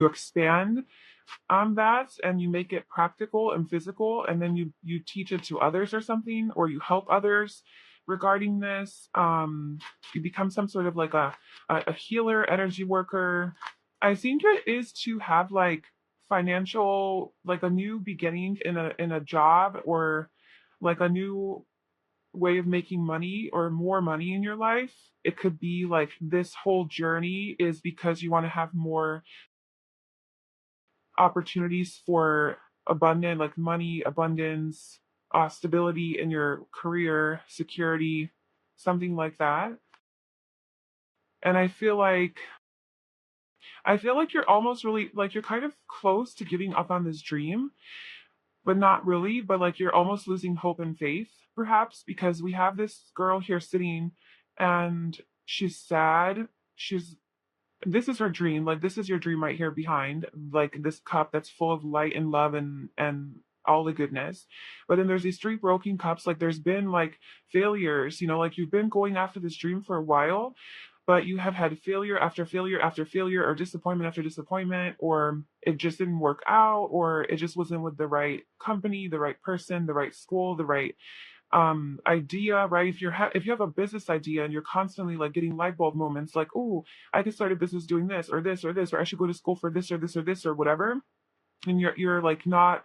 you expand on that and you make it practical and physical, and then you teach it to others or something, or you help others regarding this. You become some sort of like a healer, energy worker. I think it is to have like financial, like a new beginning in a job, or like a new way of making money or more money in your life. It could be like this whole journey is because you want to have more opportunities for abundant, like money, abundance, stability in your career, security, something like that. And I feel like you're almost really like you're kind of close to giving up on this dream, but not really, but like you're almost losing hope and faith, perhaps, because we have this girl here sitting and she's sad. She's This is her dream. Like this is your dream right here behind, like this cup that's full of light and love and all the goodness. But then there's these three broken cups. Like there's been like failures, like you've been going after this dream for a while, but you have had failure after failure after failure, or disappointment after disappointment, or it just didn't work out, or it just wasn't with the right company, the right person, the right school, the right idea, right? If you have a business idea and you're constantly like getting light bulb moments, like, oh, I could start a business doing this or this or this, or I should go to school for this or this or this or whatever, and you're like not,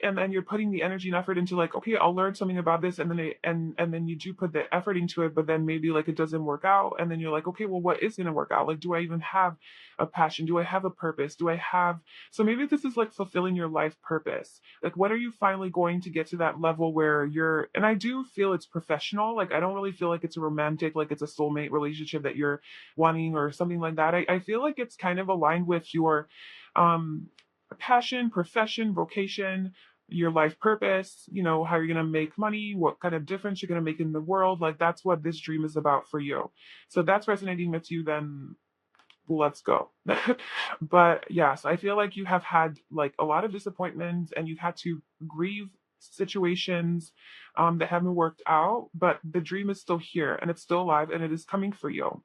and then you're putting the energy and effort into like, okay, I'll learn something about this, and then and then you do put the effort into it, but then maybe like it doesn't work out, and then you're like, okay, well, what is going to work out? Like, do I even have a passion? Do I have a purpose? Do I have So maybe this is like fulfilling your life purpose. Like, when are you finally going to get to that level where you're, and I do feel it's professional. Like, I don't really feel like it's a romantic, like it's a soulmate relationship that you're wanting or something like that. I feel like it's kind of aligned with your um passion, profession, vocation, your life purpose, how you're going to make money, what kind of difference you're going to make in the world. Like, that's what this dream is about for you. So that's resonating with you, then let's go. But yes, I feel like you have had like a lot of disappointments and you've had to grieve situations that haven't worked out, but the dream is still here and it's still alive and it is coming for you.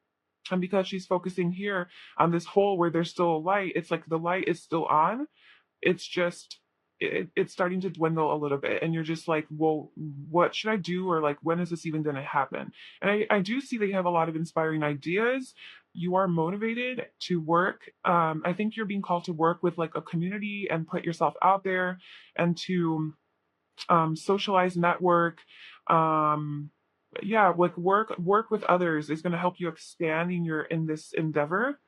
And because she's focusing here on this hole where there's still a light, it's like the light is still on. It's just it's starting to dwindle a little bit, and you're just like, well, what should I do, or like, when is this even going to happen? And I do see that you have a lot of inspiring ideas. You are motivated to work. I think you're being called to work with like a community and put yourself out there, and to socialize, network. um yeah, like work with others is going to help you expand in this endeavor.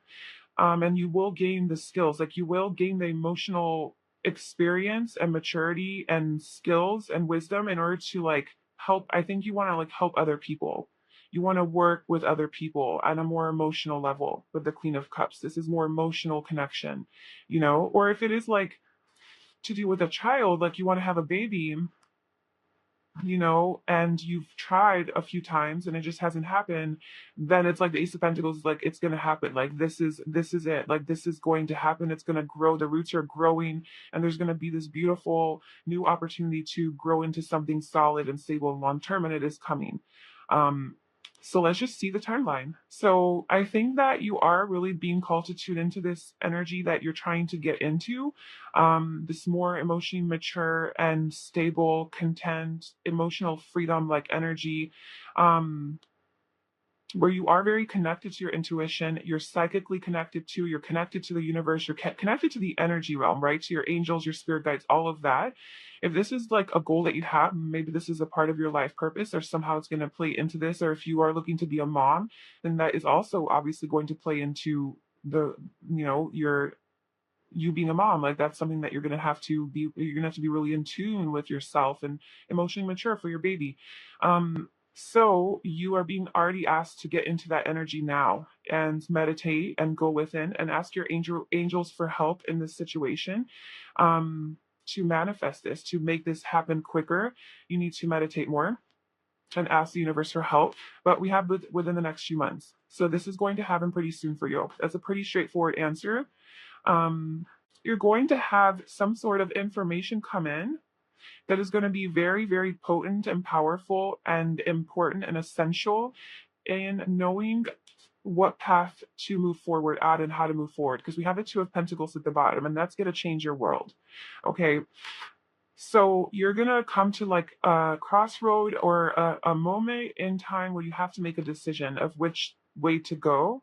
And you will gain the skills, like you will gain the emotional experience and maturity and skills and wisdom in order to like help. I think you want to like help other people. You want to work with other people at a more emotional level. With the Queen of Cups, this is more emotional connection, or if it is like to do with a child, like you want to have a baby, and you've tried a few times and it just hasn't happened. Then it's like the Ace of Pentacles, like it's gonna happen. Like this is it. Like this is going to happen. It's gonna grow. The roots are growing, and there's gonna be this beautiful new opportunity to grow into something solid and stable and long term, and it is coming. Um, so let's just see the timeline. So I think that you are really being called to tune into this energy that you're trying to get into, this more emotionally mature and stable, content, emotional freedom like energy, um, where you are very connected to your intuition, you're psychically connected to, you're connected to the universe, you're connected to the energy realm, right? To your angels, your spirit guides, all of that. If this is like a goal that you have, maybe this is a part of your life purpose, or somehow it's going to play into this, or if you are looking to be a mom, then that is also obviously going to play into the, your you being a mom. Like that's something that you're gonna have to be really in tune with yourself and emotionally mature for your baby. So you are being already asked to get into that energy now and meditate and go within and ask your angels for help in this situation. To manifest this, to make this happen quicker, you need to meditate more and ask the universe for help. But we have within the next few months. So this is going to happen pretty soon for you. That's a pretty straightforward answer. um, you're going to have some sort of information come in that is going to be very, very potent and powerful and important and essential in knowing what path to move forward at and how to move forward, because we have the Two of Pentacles at the bottom, and that's going to change your world. Okay. So you're going to come to like a crossroad or a moment in time where you have to make a decision of which way to go.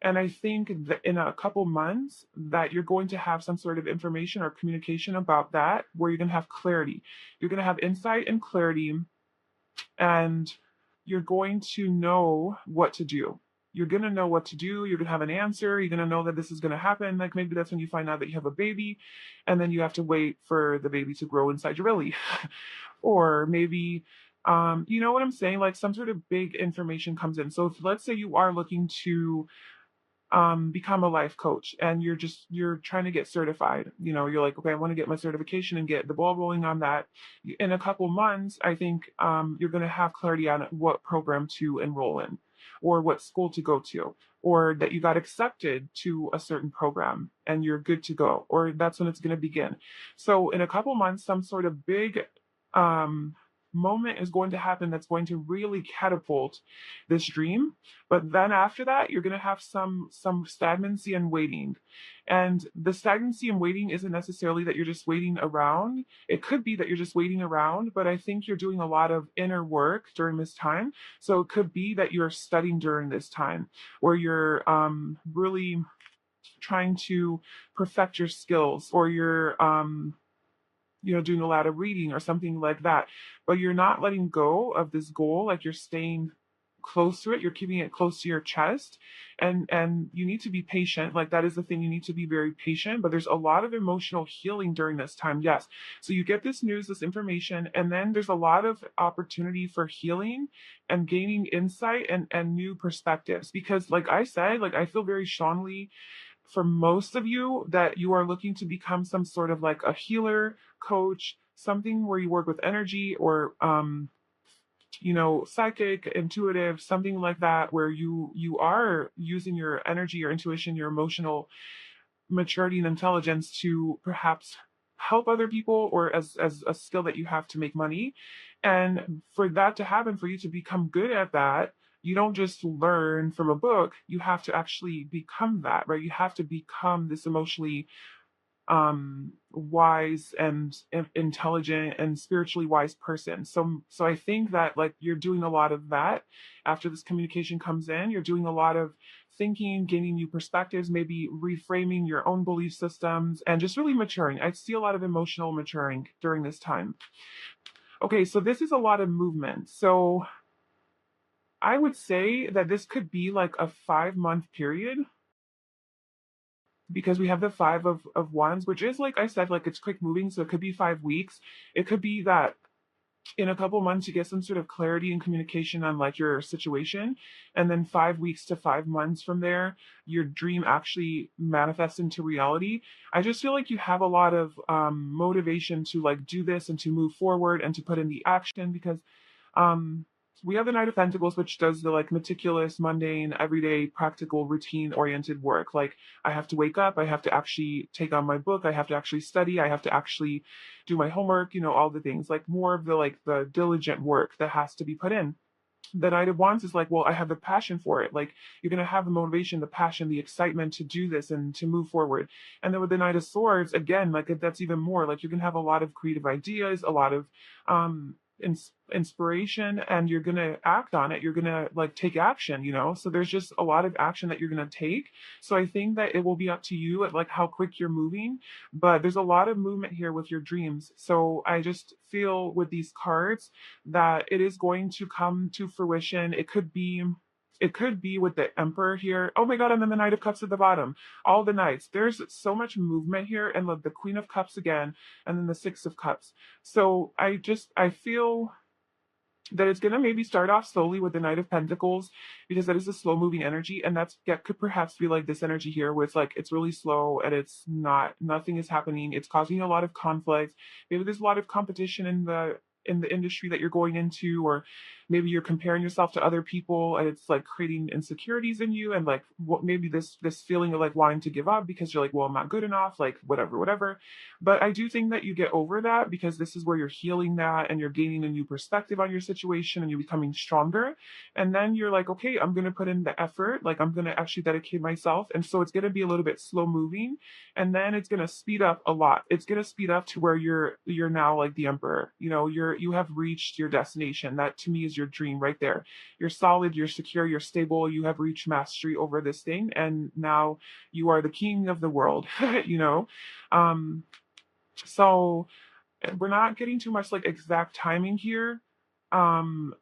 And I think that in a couple months that you're going to have some sort of information or communication about that, where you're going to have clarity. You're going to have insight and clarity, and you're going to know what to do. You're going to know what to do. You're going to have an answer. You're going to know that this is going to happen. Like maybe that's when you find out that you have a baby, and then you have to wait for the baby to grow inside your belly. Or maybe, you know what I'm saying? Like some sort of big information comes in. So if, let's say you are looking to become a life coach, and you're trying to get certified, you're like, okay, I want to get my certification and get the ball rolling on that. In a couple months, I think you're going to have clarity on what program to enroll in, or what school to go to, or that you got accepted to a certain program and you're good to go, or that's when it's going to begin. So in a couple months, some sort of big um moment is going to happen that's going to really catapult this dream. But then after that, you're going to have some stagnancy and waiting. And the stagnancy and waiting isn't necessarily that you're just waiting around. It could be that you're just waiting around, but I think you're doing a lot of inner work during this time. So it could be that you're studying during this time, or you're really trying to perfect your skills, or you're doing a lot of reading or something like that. But you're not letting go of this goal. Like you're staying close to it. You're keeping it close to your chest. And you need to be patient. Like that is the thing. You need to be very patient. But there's a lot of emotional healing during this time. Yes. So you get this news, this information, and then there's a lot of opportunity for healing and gaining insight and new perspectives. Because like I said, like I feel very strongly for most of you that you are looking to become some sort of like a healer, coach, something where you work with energy, or psychic, intuitive, something like that, where you are using your energy, your intuition, your emotional maturity and intelligence to perhaps help other people, or as a skill that you have to make money. And for that to happen, for you to become good at that, you don't just learn from a book. You have to actually become that, right? You have to become this emotionally wise and intelligent and spiritually wise person. So I think that like you're doing a lot of that after this communication comes in. You're doing a lot of thinking, gaining new perspectives, maybe reframing your own belief systems, and just really maturing. I see a lot of emotional maturing during this time. Okay, so this is a lot of movement. So I would say that this could be like a 5-month period, because we have the Five of Wands, which is, like I said, like it's quick moving. So it could be 5 weeks. It could be that in a couple months you get some sort of clarity and communication on like your situation, and then 5 weeks to 5 months from there your dream actually manifests into reality. I just feel like you have a lot of motivation to like do this and to move forward and to put in the action, because um we have the Knight of Pentacles, which does the like meticulous, mundane, everyday, practical, routine oriented work. Like I have to wake up, I have to actually take on my book, I have to actually study, I have to actually do my homework, all the things, like more of the like the diligent work that has to be put in. The Knight of Wands is like, well, I have the passion for it. Like you're gonna have the motivation, the passion, the excitement to do this and to move forward. And then with the Knight of Swords, again, like that's even more. Like you're gonna have a lot of creative ideas, a lot of inspiration, and you're gonna act on it. You're gonna like take action. So there's just a lot of action that you're gonna take. So I think that it will be up to you at like how quick you're moving, but there's a lot of movement here with your dreams. So I just feel with these cards that it is going to come to fruition. It could be with the Emperor here. Oh my God, and then the Knight of Cups at the bottom. All the Knights. There's so much movement here, and the Queen of Cups again, and then the Six of Cups. So I feel that it's going to maybe start off slowly with the Knight of Pentacles, because that is a slow moving energy. And that could perhaps be like this energy here, where it's like it's really slow and nothing is happening. It's causing a lot of conflict. Maybe there's a lot of competition in the industry that you're going into, or maybe you're comparing yourself to other people and it's like creating insecurities in you, and like what maybe this feeling of like wanting to give up because you're like, well, I'm not good enough, like whatever. But I do think that you get over that, because this is where you're healing that and you're gaining a new perspective on your situation and you're becoming stronger. And then you're like, okay, I'm going to put in the effort, like I'm going to actually dedicate myself. And so it's going to be a little bit slow moving, and then it's going to speed up a lot. It's going to speed up to where you're now like the emperor. You have reached your destination. That to me is your dream right there. You're solid, you're secure, you're stable, you have reached mastery over this thing, and now you are the king of the world. you know um so we're not getting too much like exact timing here, um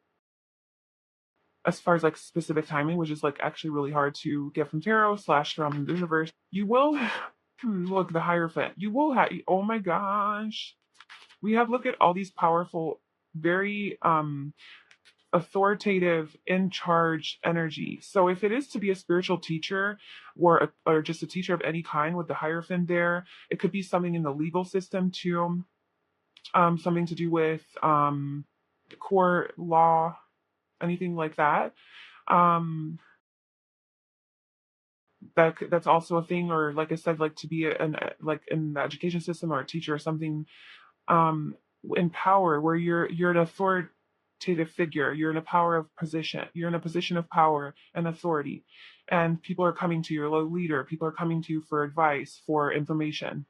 as far as like specific timing, which is like actually really hard to get from tarot slash from the universe. You will look, the Hierophant. You will have, oh my gosh, we have, look at all these powerful, very authoritative, in charge energy. So if it is to be a spiritual teacher, or just a teacher of any kind with the Hierophant there, it could be something in the legal system too, something to do with court law, anything like that. Um, that's also a thing, or like I said, like to be like in the education system or a teacher or something, um in power, where you're an authoritative figure, you're in a power of position, you're in a position of power and authority, and people are coming to you, you're a leader, people are coming to you for advice, for information.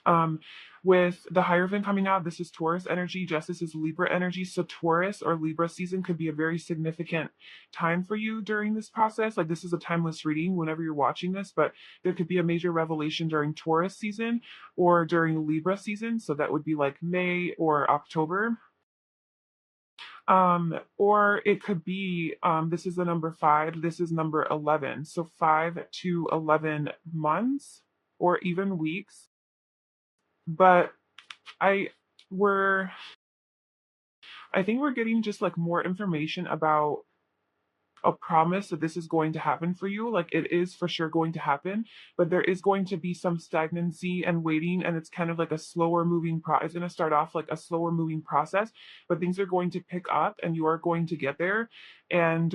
um, with the Hierophant coming out, this is Taurus energy, Justice is Libra energy. So Taurus or Libra season could be a very significant time for you during this process. Like, this is a timeless reading whenever you're watching this, but there could be a major revelation during Taurus season or during Libra season. So that would be like May or October. Or it could be, this is the number 5, this is number 11. So 5 to 11 months or even weeks. But I we're I think we're getting just like more information about a promise that this is going to happen for you. Like, it is for sure going to happen, but there is going to be some stagnancy and waiting, and it's kind of like a slower moving it's going to start off like a slower moving process, but things are going to pick up and you are going to get there. And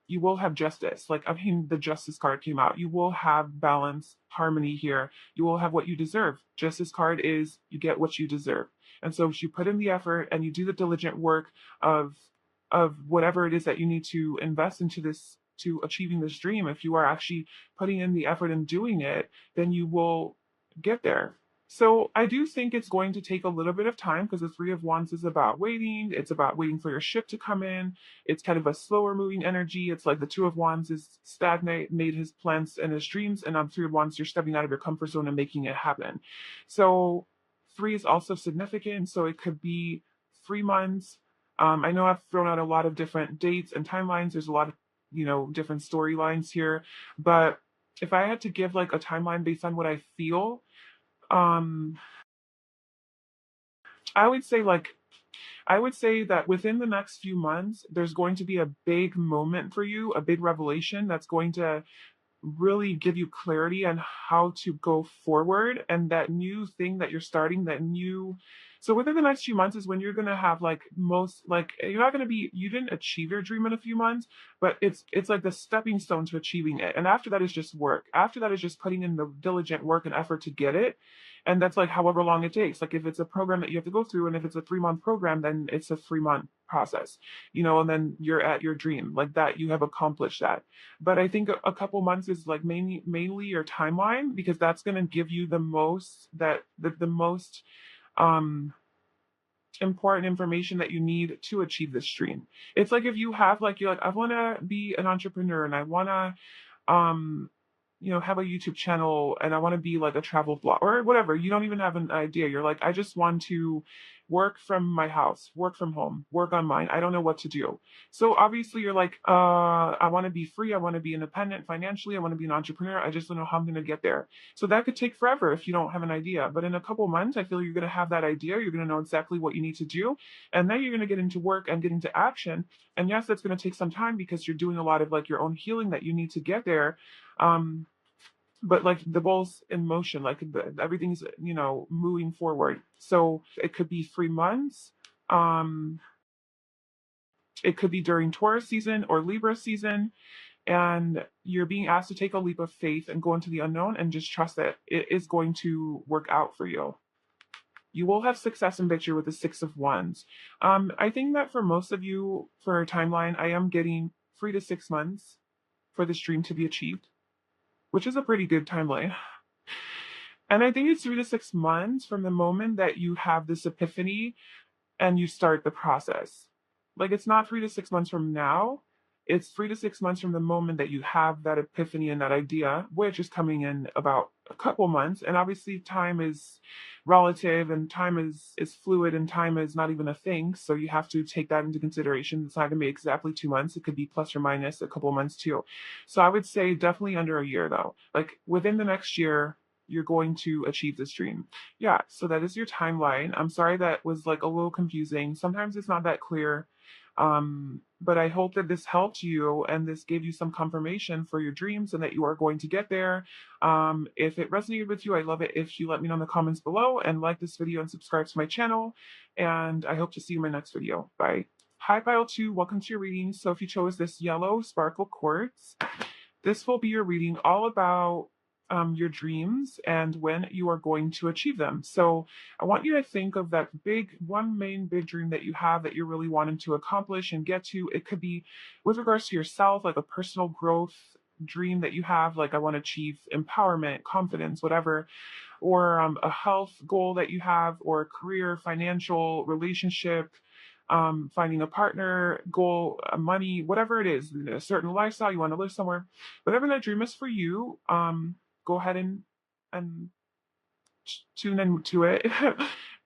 you will have justice. Like, I mean, the Justice card came out. You will have balance, harmony here. You will have what you deserve. Justice card is you get what you deserve. And so if you put in the effort and you do the diligent work of whatever it is that you need to invest into this, to achieving this dream, if you are actually putting in the effort and doing it, then you will get there. So I do think it's going to take a little bit of time, because the Three of Wands is about waiting. It's about waiting for your ship to come in. It's kind of a slower moving energy. It's like the Two of Wands is stagnate, made his plans and his dreams, and on Three of Wands, you're stepping out of your comfort zone and making it happen. So 3 is also significant. So it could be 3 months. I know I've thrown out a lot of different dates and timelines. There's a lot of, different storylines here. But if I had to give like a timeline based on what I feel, um, I would say like I would say that within the next few months, there's going to be a big moment for you, a big revelation that's going to really give you clarity on how to go forward, and that new thing that you're starting, that new. So within the next few months is when you're going to have like most, like, you're not going to be, you didn't achieve your dream in a few months, but it's like the stepping stone to achieving it. And after that is just work. After that is just putting in the diligent work and effort to get it. And that's like however long it takes. Like, if it's a program that you have to go through, and if it's a 3-month program, then it's a 3-month process, and then you're at your dream, like that, you have accomplished that. But I think a couple months is like mainly your timeline, because that's going to give you the most, the most um important information that you need to achieve this dream. It's like, if you have like, you're like, I want to be an entrepreneur, and I want to um have a YouTube channel, and I want to be like a travel blog or whatever. You don't even have an idea. You're like, I just want to work from my house, work from home, work on mine. I don't know what to do. So obviously you're like, I want to be free. I want to be independent financially. I want to be an entrepreneur. I just don't know how I'm going to get there. So that could take forever if you don't have an idea. But in a couple months, I feel you're going to have that idea. You're going to know exactly what you need to do. And then you're going to get into work and get into action. And yes, that's going to take some time, because you're doing a lot of like your own healing that you need to get there. Um, but like the ball's in motion, like everything's moving forward. So it could be 3 months. um It could be during Taurus season or Libra season, and you're being asked to take a leap of faith and go into the unknown and just trust that it is going to work out for you. You will have success and victory with the Six of Wands. I think that for most of you, for a timeline, I am getting 3 to 6 months for this dream to be achieved, which is a pretty good timeline. And I think it's 3 to 6 months from the moment that you have this epiphany and you start the process. Like, it's not 3 to 6 months from now. It's 3 to 6 months from the moment that you have that epiphany and that idea, which is coming in about a couple months. And obviously, time is relative, and time is fluid, and time is not even a thing. So you have to take that into consideration. It's not going to be exactly 2 months. It could be plus or minus a couple months too. So I would say definitely under a year, though. Like, within the next year, you're going to achieve this dream. Yeah, so that is your timeline. I'm sorry that was like a little confusing. Sometimes it's not that clear. But I hope that this helped you and this gave you some confirmation for your dreams and that you are going to get there. If it resonated with you, I love it if you let me know in the comments below and like this video and subscribe to my channel. And I hope to see you in my next video. Bye. Hi, Pile 2. Welcome to your reading. So if you chose this yellow sparkle quartz, this will be your reading all about your dreams and when you are going to achieve them. So I want you to think of that one main big dream that you have that you're really wanting to accomplish and get to. It could be with regards to yourself, like a personal growth dream that you have, like I want to achieve empowerment, confidence, whatever, or a health goal that you have, or a career, financial, relationship, finding a partner, goal, money, whatever it is, a certain lifestyle you want to live somewhere, whatever that dream is for you. Go ahead and tune into it.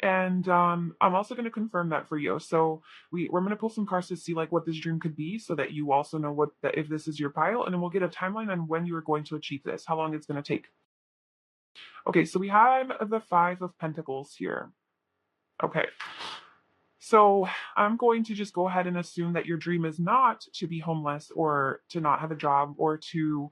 And I'm also going to confirm that for you. So we're going to pull some cards to see like what this dream could be, so that you also know if this is your pile, and then we'll get a timeline on when you are going to achieve this, how long it's going to take. Okay, so we have the Five of Pentacles here. Okay. So I'm going to just go ahead and assume that your dream is not to be homeless, or to not have a job, or to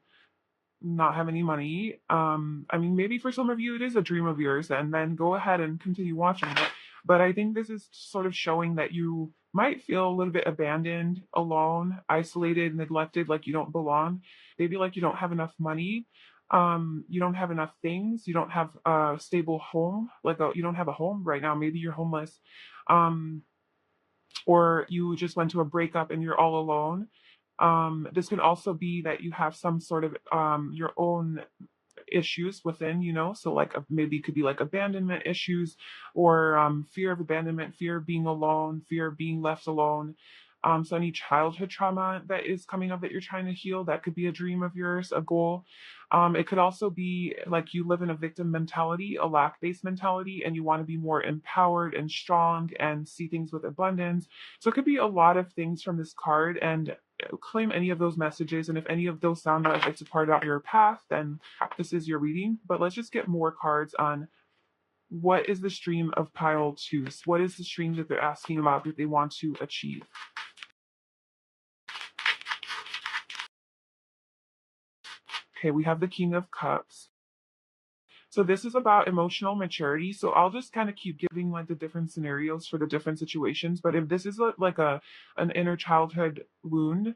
not have any money. I mean, maybe for some of you it is a dream of yours, and then go ahead and continue watching it. But I think this is sort of showing that you might feel a little bit abandoned, alone, isolated, neglected, like you don't belong. Maybe like you don't have enough money. You don't have enough things. You don't have a stable home. You don't have a home right now. Maybe you're homeless. Um, or you just went to a breakup and you're all alone. This can also be that you have some sort of your own issues within, so like maybe it could be like abandonment issues, or fear of abandonment, fear of being alone, fear of being left alone. So any childhood trauma that is coming up that you're trying to heal, that could be a dream of yours, a goal. It could also be like you live in a victim mentality, a lack-based mentality, and you want to be more empowered and strong and see things with abundance. So it could be a lot of things from this card, and claim any of those messages. And if any of those sound like it's a part of your path, then this is your reading. But let's just get more cards on what is the stream of pile 2. What is the stream that they're asking about that they want to achieve? Okay, we have the King of Cups. So this is about emotional maturity. So I'll just kind of keep giving like the different scenarios for the different situations. But if this is like an inner childhood wound,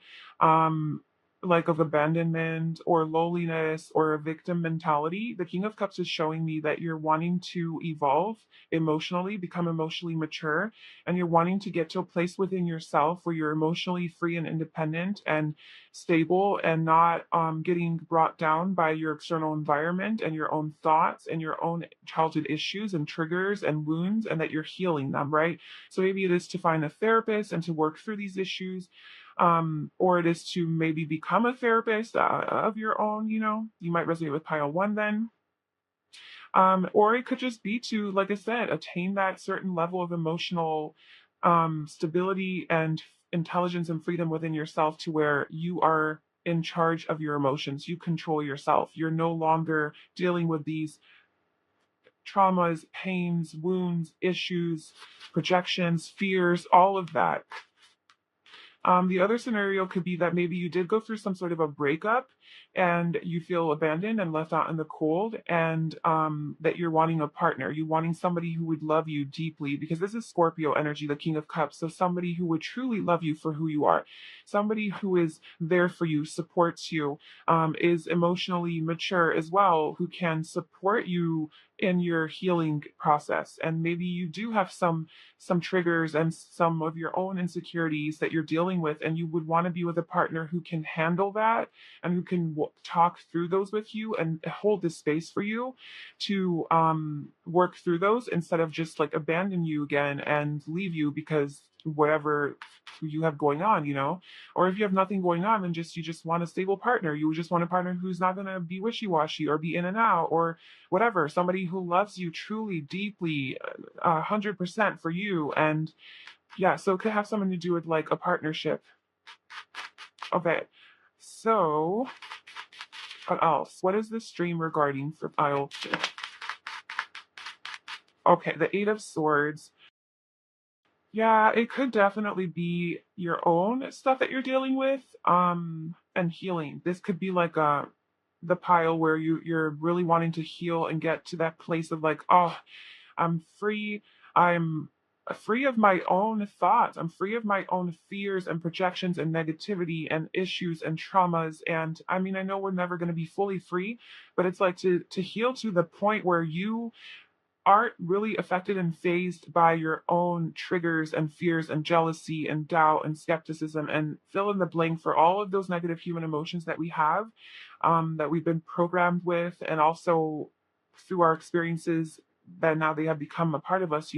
like of abandonment or loneliness or a victim mentality, the King of Cups is showing me that you're wanting to evolve emotionally, become emotionally mature, and you're wanting to get to a place within yourself where you're emotionally free and independent and stable, and not getting brought down by your external environment and your own thoughts and your own childhood issues and triggers and wounds, and that you're healing them, right? So maybe it is to find a therapist and to work through these issues, or it is to maybe become a therapist of your own. You might resonate with pile 1 then. Or it could just be to, like I said, attain that certain level of emotional stability and intelligence and freedom within yourself, to where you are in charge of your emotions. You control yourself. You're no longer dealing with these traumas, pains, wounds, issues, projections, fears, all of that. The other scenario could be that maybe you did go through some sort of a breakup, and you feel abandoned and left out in the cold, and that you're wanting a partner. You're wanting somebody who would love you deeply, because this is Scorpio energy, the King of Cups. So somebody who would truly love you for who you are, somebody who is there for you, supports you, is emotionally mature as well, who can support you in your healing process. And maybe you do have some triggers and some of your own insecurities that you're dealing with, and you would want to be with a partner who can handle that and who can talk through those with you and hold the space for you to work through those, instead of just like abandon you again and leave you because whatever you have going on, or if you have nothing going on, then you just want a stable partner. You just want a partner who's not going to be wishy-washy or be in and out or whatever. Somebody who loves you truly, deeply, 100% for you. And yeah, so it could have something to do with like a partnership. Okay, so what else? What is this dream regarding for pile? Okay, the Eight of Swords. Yeah, it could definitely be your own stuff that you're dealing with, and healing. This could be like the pile where you're really wanting to heal and get to that place of like, oh, I'm free. I'm free of my own thoughts. I'm free of my own fears and projections and negativity and issues and traumas. And I mean, I know we're never going to be fully free, but it's like to heal to the point where you aren't really affected and phased by your own triggers and fears and jealousy and doubt and skepticism, and fill in the blank for all of those negative human emotions that we have, that we've been programmed with, and also through our experiences that now they have become a part of us.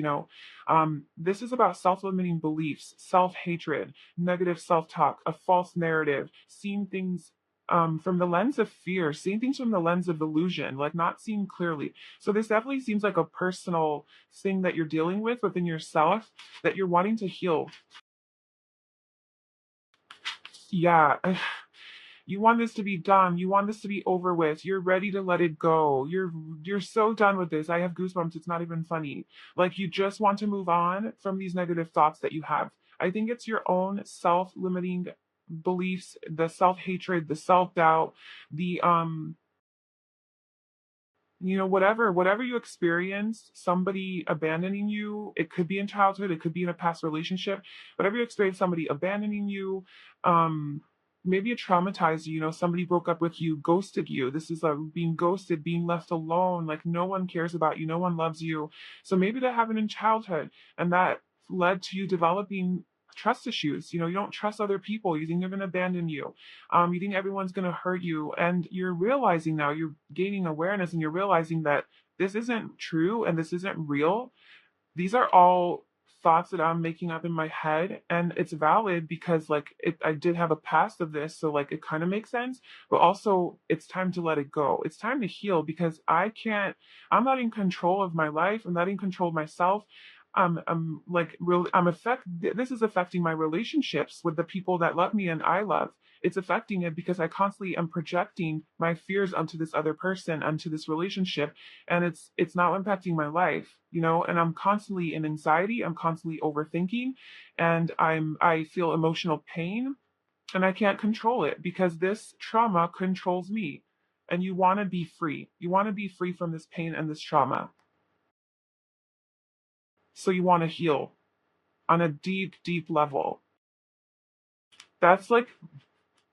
This is about self-limiting beliefs, self-hatred, negative self-talk, a false narrative, seeing things from the lens of fear, seeing things from the lens of illusion, like not seeing clearly. So this definitely seems like a personal thing that you're dealing with within yourself that you're wanting to heal. Yeah. You want this to be done. You want this to be over with. You're ready to let it go. You're so done with this. I have goosebumps. It's not even funny. Like you just want to move on from these negative thoughts that you have. I think it's your own self-limiting beliefs, the self-hatred, the self-doubt, the whatever you experience, somebody abandoning you. It could be in childhood, it could be in a past relationship. Whatever you experience, somebody abandoning you, um maybe it traumatized you. Somebody broke up with you, ghosted you. This is being ghosted, being left alone, like no one cares about you, no one loves you. So maybe that happened in childhood, and that led to you developing trust issues. You don't trust other people. You think they're going to abandon you. You think everyone's going to hurt you. And you're realizing now, you're gaining awareness, and you're realizing that this isn't true and this isn't real. These are all thoughts that I'm making up in my head, and it's valid because I did have a past of this, so like it kind of makes sense. But also, it's time to let it go. It's time to heal, because I'm not in control of my life. I'm not in control of myself. I'm like real. This is affecting my relationships with the people that love me and I love. It's affecting it because I constantly am projecting my fears onto this other person, onto this relationship, and it's not impacting my life. And I'm constantly in anxiety. I'm constantly overthinking, and I feel emotional pain, and I can't control it because this trauma controls me. And you want to be free. You want to be free from this pain and this trauma. So you want to heal on a deep, deep level. That's like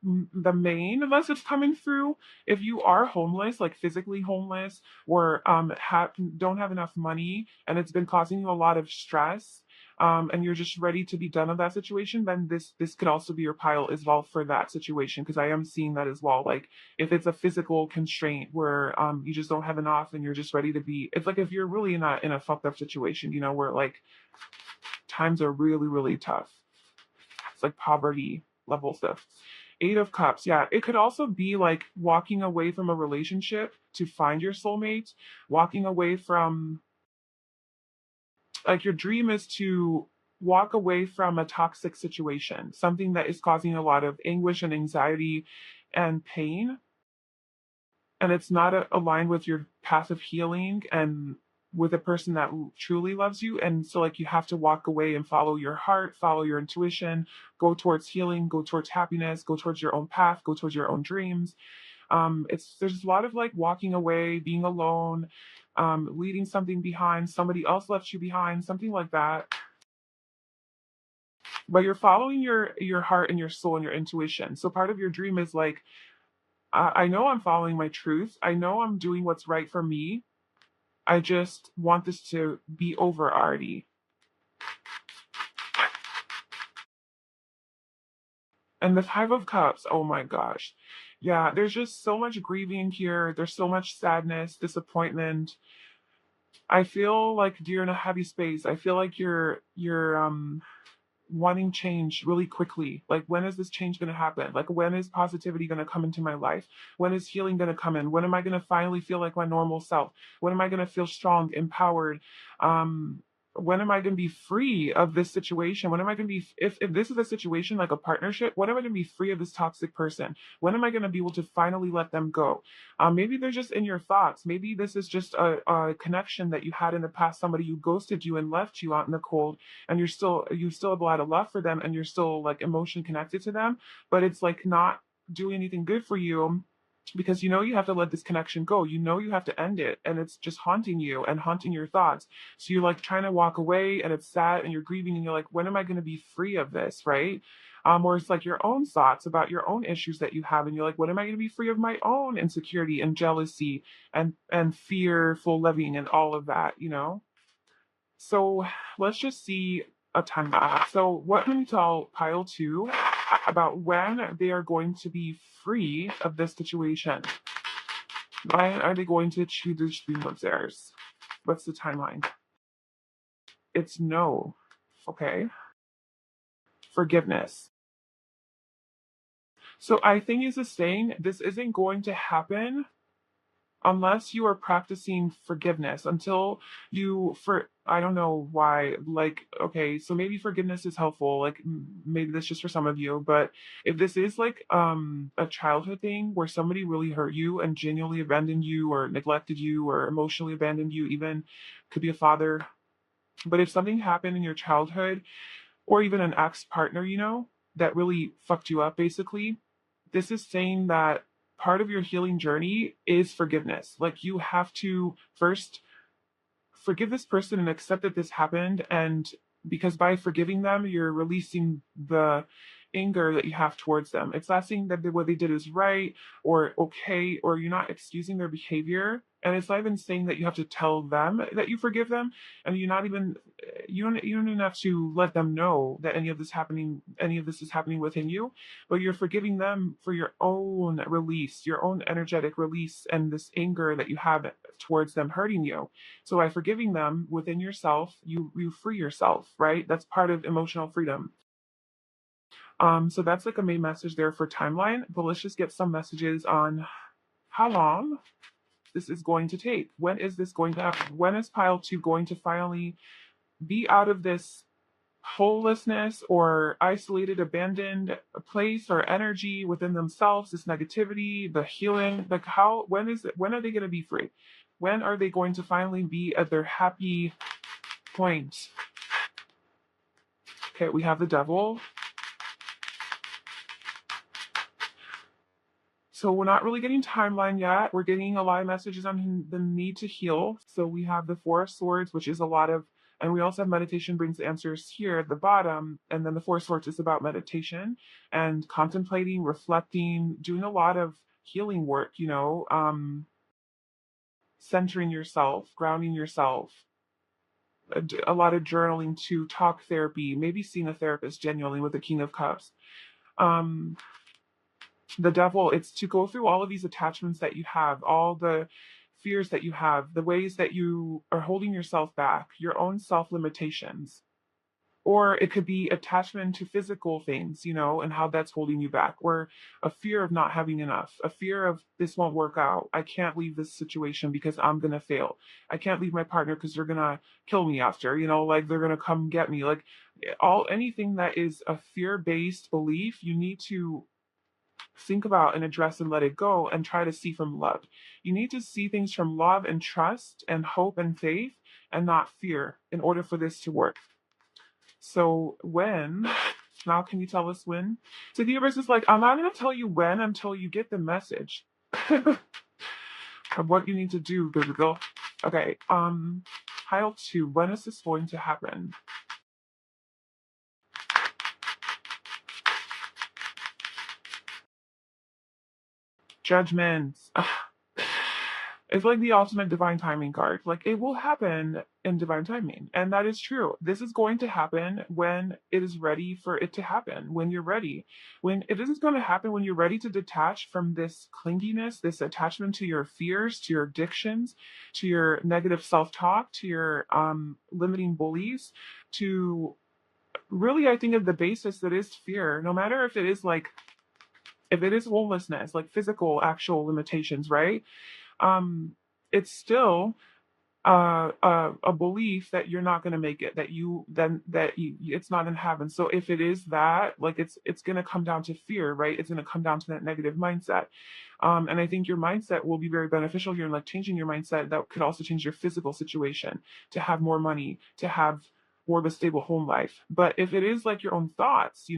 the main message coming through. If you are homeless, like physically homeless, or don't have enough money, and it's been causing you a lot of stress, and you're just ready to be done with that situation, then this could also be your pile as well for that situation, because I am seeing that as well. Like if it's a physical constraint where you just don't have enough and you're just ready to be, it's like if you're really in a fucked up situation, where like times are really, really tough. It's like poverty level stuff. Eight of Cups. Yeah, it could also be like walking away from a relationship to find your soulmate, walking away from, like, your dream is to walk away from a toxic situation, something that is causing a lot of anguish and anxiety and pain, and it's not aligned with your path of healing and with a person that truly loves you. And so like you have to walk away and follow your heart, follow your intuition, go towards healing, go towards happiness, go towards your own path, go towards your own dreams. There's a lot of like walking away, being alone, leaving something behind, somebody else left you behind, something like that. But you're following your heart and your soul and your intuition. So part of your dream is like, I know I'm following my truth. I know I'm doing what's right for me. I just want this to be over already. And the Five of Cups, oh my gosh. Yeah, there's just so much grieving here. There's so much sadness, disappointment. I feel like you're in a heavy space. I feel like you're wanting change really quickly. Like, when is this change going to happen? Like, when is positivity going to come into my life? When is healing going to come in? When am I going to finally feel like my normal self? When am I going to feel strong, empowered? Um, when am I going to be free of this situation? When am I going to be, if this is a situation like a partnership, when am I going to be free of this toxic person? When am I going to be able to finally let them go? Maybe they're just in your thoughts. Maybe this is just a connection that you had in the past, somebody who ghosted you and left you out in the cold, and you still have a lot of love for them, and you're still like emotion connected to them, but it's like not doing anything good for you, because you know you have to let this connection go. You know you have to end it, and it's just haunting you and haunting your thoughts. So you're like trying to walk away, and it's sad, and you're grieving, and you're like, when am I going to be free of this, right? Or it's like your own thoughts about your own issues that you have, and you're like, when am I going to be free of my own insecurity and jealousy and fearful living and all of that, you know? So let's just see a timeline. So what can we tell pile two about when they are going to be free of this situation? Why are they going to choose the stream of theirs? What's the timeline? It's no. Okay. Forgiveness. So I think is saying this isn't going to happen unless you are practicing forgiveness, until you for I don't know why, like, okay, so maybe forgiveness is helpful, like, maybe that's just for some of you, but if this is like a childhood thing where somebody really hurt you and genuinely abandoned you or neglected you or emotionally abandoned you, even could be a father, but if something happened in your childhood or even an ex partner, you know, that really fucked you up, basically, this is saying that part of your healing journey is forgiveness. Like, you have to first forgive this person and accept that this happened. And because by forgiving them, you're releasing the anger that you have towards them. It's not saying that what they did is right or okay, or you're not excusing their behavior. And it's not even saying that you have to tell them that you forgive them. And you're not even you don't even have to let them know that any of this is happening within you, but you're forgiving them for your own release, your own energetic release, and this anger that you have towards them hurting you. So by forgiving them within yourself, you free yourself, right? That's part of emotional freedom. So that's like a main message there for timeline. But let's just get some messages on how long this is going to take. When is this going to happen? When is pile two going to finally be out of this holelessness or isolated, abandoned place or energy within themselves, this negativity, the healing? Like, when are they going to be free? When are they going to finally be at their happy point? Okay, we have the devil. So we're not really getting timeline yet. We're getting a lot of messages on the need to heal. So we have the Four of Swords, which is a lot of, and we also have meditation brings answers here at the bottom. And then the Four of Swords is about meditation and contemplating, reflecting, doing a lot of healing work, you know, centering yourself, grounding yourself, a lot of journaling to talk therapy, maybe seeing a therapist genuinely with the King of Cups. Um, the devil, it's to go through all of these attachments that you have, all the fears that you have, the ways that you are holding yourself back, your own self limitations. Or it could be attachment to physical things, you know, and how that's holding you back, or a fear of not having enough, a fear of this won't work out. I can't leave this situation because I'm going to fail. I can't leave my partner because they're going to kill me after, you know, like they're going to come get me. Like, anything that is a fear based belief, you need to think about and address and let it go and try to see from love. You need to see things from love and trust and hope and faith and not fear in order for this to work. So now can you tell us when? So the universe is like, I'm not going to tell you when until you get the message. of what you need to do, baby girl. Okay, pile two. When is this going to happen? Judgments. It's like the ultimate divine timing card. Like it will happen in divine timing. And that is true. This is going to happen when it is ready for it to happen, when you're ready. When it is going to happen when you're ready to detach from this clinginess, this attachment to your fears, to your addictions, to your negative self-talk, to your limiting beliefs, to really I think of the basis that is fear, no matter if it is like if it is homelessness, like physical actual limitations, right? um, it's still a belief that you're not going to make it, that you then that it's not in heaven. So if it is that, like it's going to come down to fear, right? It's going to come down to that negative mindset. And I think your mindset will be very beneficial here in like changing your mindset. That could also change your physical situation to have more money, to have more of a stable home life. But if it is like your own thoughts,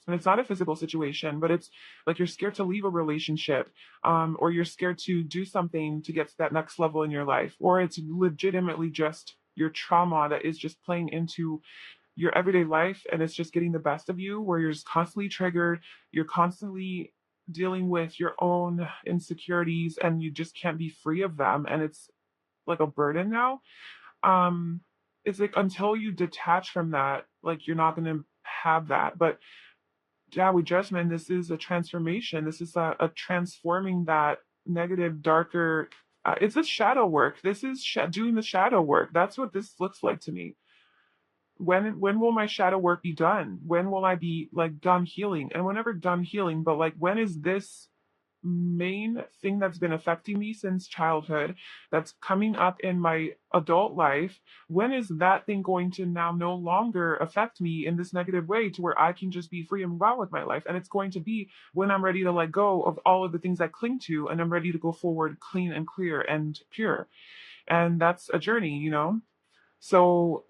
and it's not a physical situation, but it's like you're scared to leave a relationship, or you're scared to do something to get to that next level in your life, or it's legitimately just your trauma that is just playing into your everyday life and it's just getting the best of you, where you're just constantly triggered, you're constantly dealing with your own insecurities and you just can't be free of them, and it's like a burden now. um it's like until you detach from that, like you're not going to have that. But yeah, with judgment, this is a transformation. This is a transforming that negative, darker. It's a shadow work. This is doing the shadow work. That's what this looks like to me. When will my shadow work be done? When will I be like done healing? And whenever done healing, but like when is this main thing that's been affecting me since childhood, that's coming up in my adult life, when is that thing going to now no longer affect me in this negative way to where I can just be free and move on with my life? And it's going to be when I'm ready to let go of all of the things I cling to and I'm ready to go forward clean and clear and pure. And that's a journey. So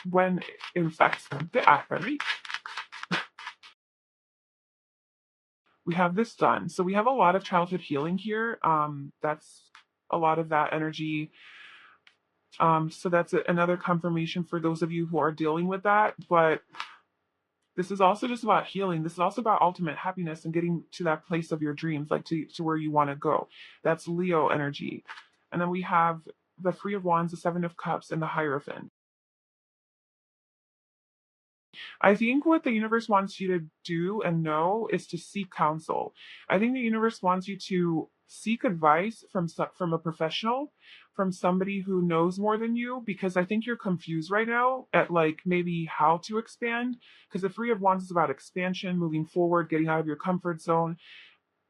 when in fact the affirmation, we have this done. So we have a lot of childhood healing here. That's a lot of that energy. So that's another confirmation for those of you who are dealing with that. But this is also just about healing. This is also about ultimate happiness and getting to that place of your dreams, like to where you want to go. That's Leo energy. And then we have the Three of Wands, the Seven of Cups, and the Hierophant. I think what the universe wants you to do and know is to seek counsel. I think the universe wants you to seek advice from a professional, from somebody who knows more than you, because I think you're confused right now at like maybe how to expand, because the Three of Wands is about expansion, moving forward, getting out of your comfort zone.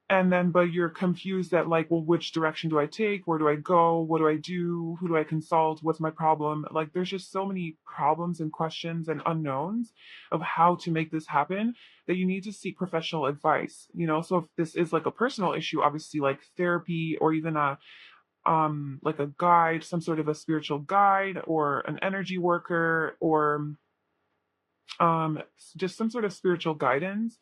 And then but you're confused at like, well, which direction do I take? Where do I go? What do I do? Who do I consult? What's my problem? Like there's just so many problems and questions and unknowns of how to make this happen, that you need to seek professional advice. So if this is like a personal issue, obviously like therapy, or even a like a guide, some sort of a spiritual guide, or an energy worker, or just some sort of spiritual guidance,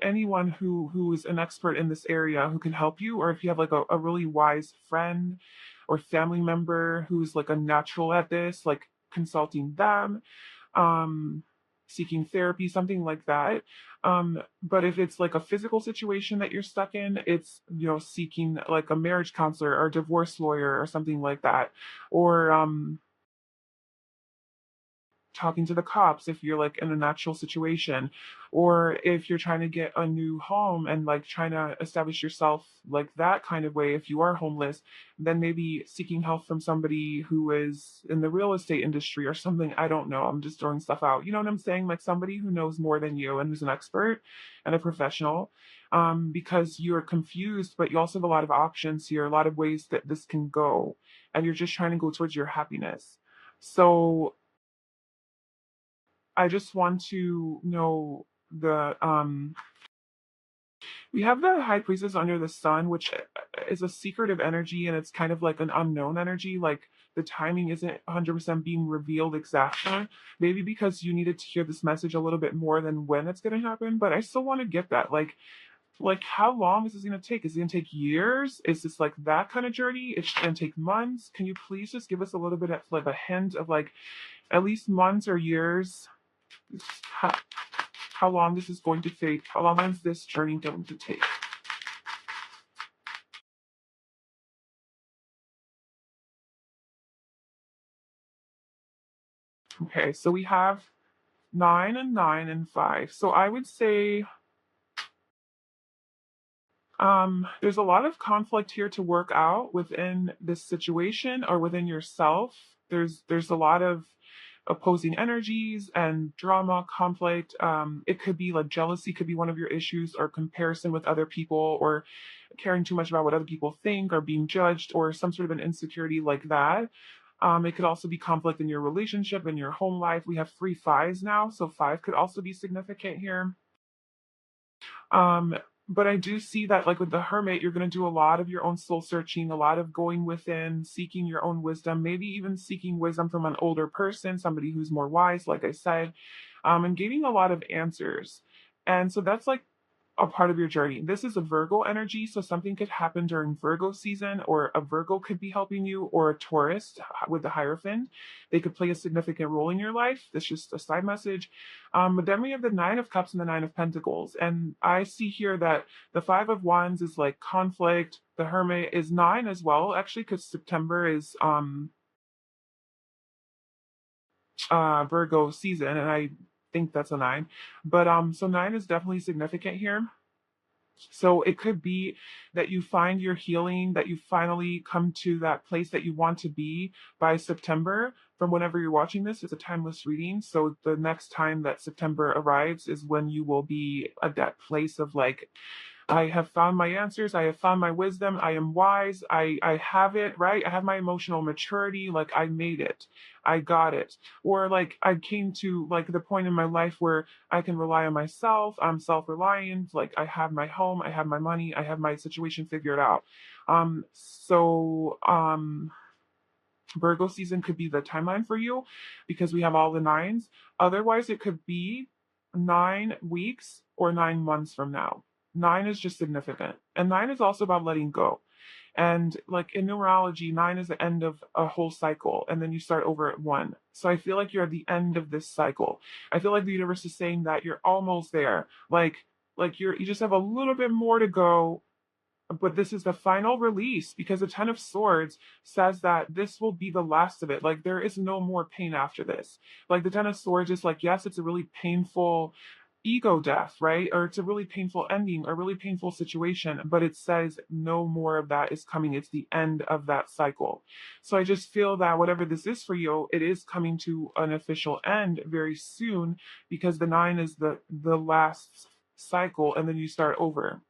anyone who is an expert in this area who can help you, or if you have like a really wise friend or family member who's like a natural at this, like consulting them, um seeking therapy, something like that. But if it's like a physical situation that you're stuck in, it's seeking like a marriage counselor or a divorce lawyer or something like that, or talking to the cops if you're like in a natural situation, or if you're trying to get a new home and like trying to establish yourself like that kind of way, if you are homeless, then maybe seeking help from somebody who is in the real estate industry or something. I don't know, I'm just throwing stuff out, you know what I'm saying, like somebody who knows more than you and who's an expert and a professional, because you're confused, but you also have a lot of options here, a lot of ways that this can go, and you're just trying to go towards your happiness. So I just want to know the we have the high priestess under the sun, which is a secretive energy and it's kind of like an unknown energy. Like the timing isn't 100% being revealed exactly. Maybe because you needed to hear this message a little bit more than when it's going to happen, but I still want to get that. Like how long is this going to take? Is it going to take years? Is this like that kind of journey? It's going to take months. Can you please just give us a little bit of like a hint of like at least months or years? How, how long this is going to take? How long is this journey going to take? Okay, so we have 9 and 5. So I would say there's a lot of conflict here to work out within this situation or within yourself. There's a lot of opposing energies and drama, conflict. It could be like jealousy could be one of your issues, or comparison with other people, or caring too much about what other people think, or being judged, or some sort of an insecurity like that. It could also be conflict in your relationship, in your home life. We have 3 5s now, so 5 could also be significant here. Um, but I do see that, like with the hermit, you're going to do a lot of your own soul searching, a lot of going within, seeking your own wisdom, maybe even seeking wisdom from an older person, somebody who's more wise, like I said, and getting a lot of answers. And so that's like a part of your journey. This is a Virgo energy, so something could happen during Virgo season, or a Virgo could be helping you, or a Taurus with the Hierophant. They could play a significant role in your life. That's just a side message. But then we have the Nine of Cups and the Nine of Pentacles. And I see here that the Five of Wands is like conflict. The Hermit is 9 as well, actually, because September is Virgo season, and I think that's a 9. But so 9 is definitely significant here. So it could be that you find your healing, that you finally come to that place that you want to be by September. From whenever you're watching this, it's a timeless reading. So the next time that September arrives is when you will be at that place of like, I have found my answers. I have found my wisdom. I am wise. I have it, right? I have my emotional maturity. Like I made it. I got it. Or like I came to like the point in my life where I can rely on myself. I'm self-reliant. Like I have my home. I have my money. I have my situation figured out. So Virgo season could be the timeline for you because we have all the nines. Otherwise, it could be 9 weeks or 9 months from now. 9 is just significant. And 9 is also about letting go. And like in numerology, 9 is the end of a whole cycle, and then you start over at 1. So I feel like you're at the end of this cycle. I feel like the universe is saying that you're almost there. Like you just have a little bit more to go, but this is the final release because the Ten of Swords says that this will be the last of it. Like there is no more pain after this. Like the Ten of Swords is like, yes, it's a really painful ego death, right? Or it's a really painful ending, or a really painful situation, but it says no more of that is coming. It's the end of that cycle. So I just feel that whatever this is for you, it is coming to an official end very soon because the 9 is the last cycle, and then you start over.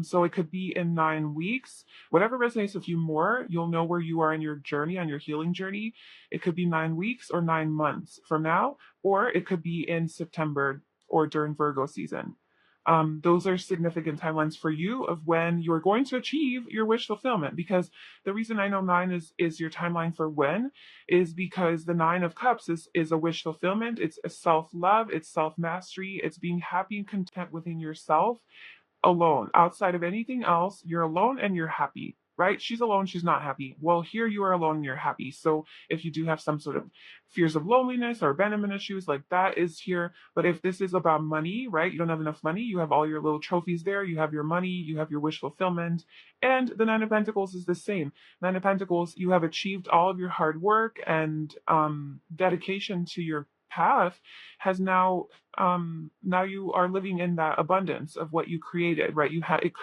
So it could be in 9 weeks. Whatever resonates with you more, you'll know where you are in your journey, on your healing journey. It could be 9 weeks or 9 months from now, or it could be in September or during Virgo season. Those are significant timelines for you of when you're going to achieve your wish fulfillment. Because the reason I know 9 is your timeline for when is because the 9 of Cups is a wish fulfillment. It's a self-love, it's self-mastery, it's being happy and content within yourself alone. Outside of anything else, you're alone and you're happy, right? She's alone, she's not happy. Well, here you are alone and you're happy. So if you do have some sort of fears of loneliness or abandonment issues, like that is here. But if this is about money, right? You don't have enough money, you have all your little trophies there, you have your money, you have your wish fulfillment. And the Nine of Pentacles is the same. Nine of Pentacles, you have achieved all of your hard work and dedication to your path has now you are living in that abundance of what you created, right?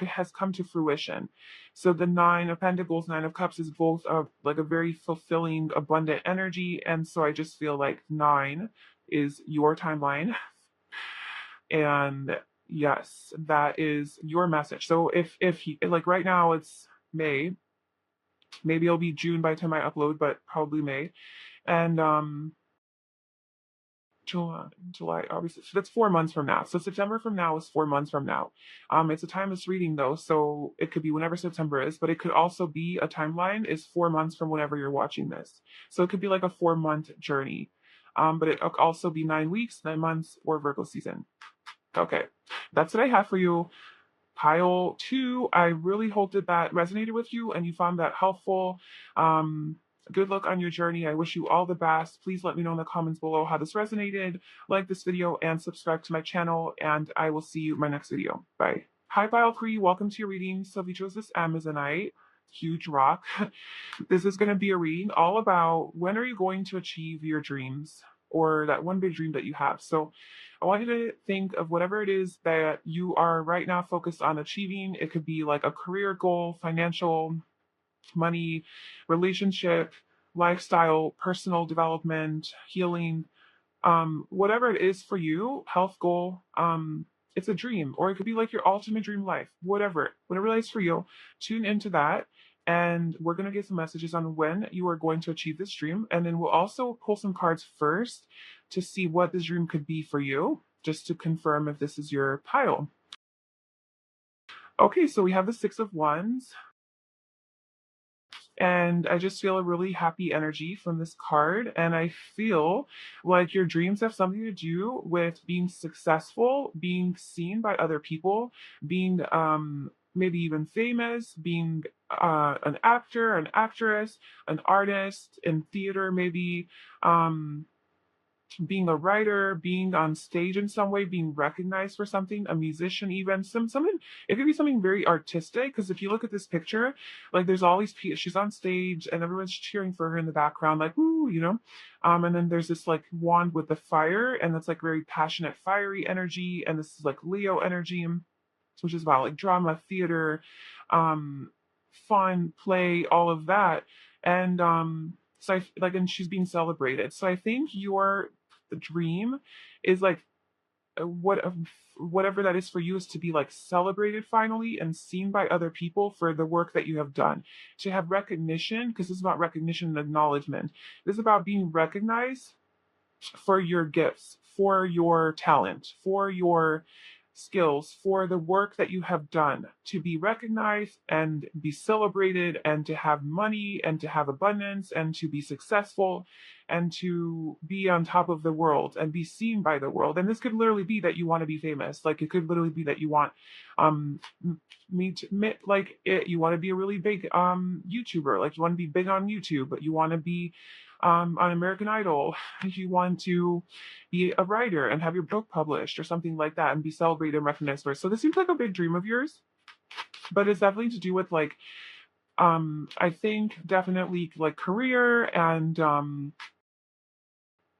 Has come to fruition. So the 9 of Pentacles, 9 of Cups is both like a very fulfilling, abundant energy, and so I just feel like 9 is your timeline, and yes, that is your message. So if like right now it's May, maybe it'll be June by the time I upload, but probably May, and July, August. So that's 4 months from now. So September from now is 4 months from now. It's a timeless reading though, so it could be whenever September is, but it could also be a timeline is 4 months from whenever you're watching this. So it could be like a 4 month journey. But it could also be 9 weeks, 9 months, or Virgo season. Okay, that's what I have for you. Pile two, I really hope that that resonated with you and you found that helpful. Good luck on your journey. I wish you all the best. Please let me know in the comments below how this resonated. Like this video and subscribe to my channel, and I will see you in my next video. Bye. Hi, Pile 3. Welcome to your reading. So if you chose this Amazonite, huge rock, this is going to be a reading all about when are you going to achieve your dreams or that one big dream that you have. So I want you to think of whatever it is that you are right now focused on achieving. It could be like a career goal, financial, money, relationship, lifestyle, personal development, healing, whatever it is for you, health goal. It's a dream, or it could be like your ultimate dream life, whatever it is for you. Tune into that. And we're going to get some messages on when you are going to achieve this dream. And then we'll also pull some cards first to see what this dream could be for you, just to confirm if this is your pile. Okay, so we have the Six of Wands. And I just feel a really happy energy from this card. And I feel like your dreams have something to do with being successful, being seen by other people, being maybe even famous, being an actor, an actress, an artist in theater, maybe. Being a writer, being on stage in some way, being recognized for something, a musician, even something. It could be something very artistic. Because if you look at this picture, like there's all these people, she's on stage and everyone's cheering for her in the background, like woo, you know. And then there's this like wand with the fire, and it's like very passionate, fiery energy, and this is like Leo energy, which is about like drama, theater, fun, play, all of that, and so and she's being celebrated. So I think your dream is like whatever that is for you is to be like celebrated finally and seen by other people for the work that you have done, to have recognition, because this is about recognition and acknowledgement. This is about being recognized for your gifts, for your talent, for your skills, for the work that you have done, to be recognized and be celebrated, and to have money and to have abundance and to be successful and to be on top of the world and be seen by the world. And this could literally be that you want to be famous. Like it could literally be that you want you want to be a really big YouTuber, like you want to be big on YouTube, but you want to be on American Idol. You want to be a writer and have your book published or something like that and be celebrated and recognized for it. So this seems like a big dream of yours, but it's definitely to do with like, I think definitely like career and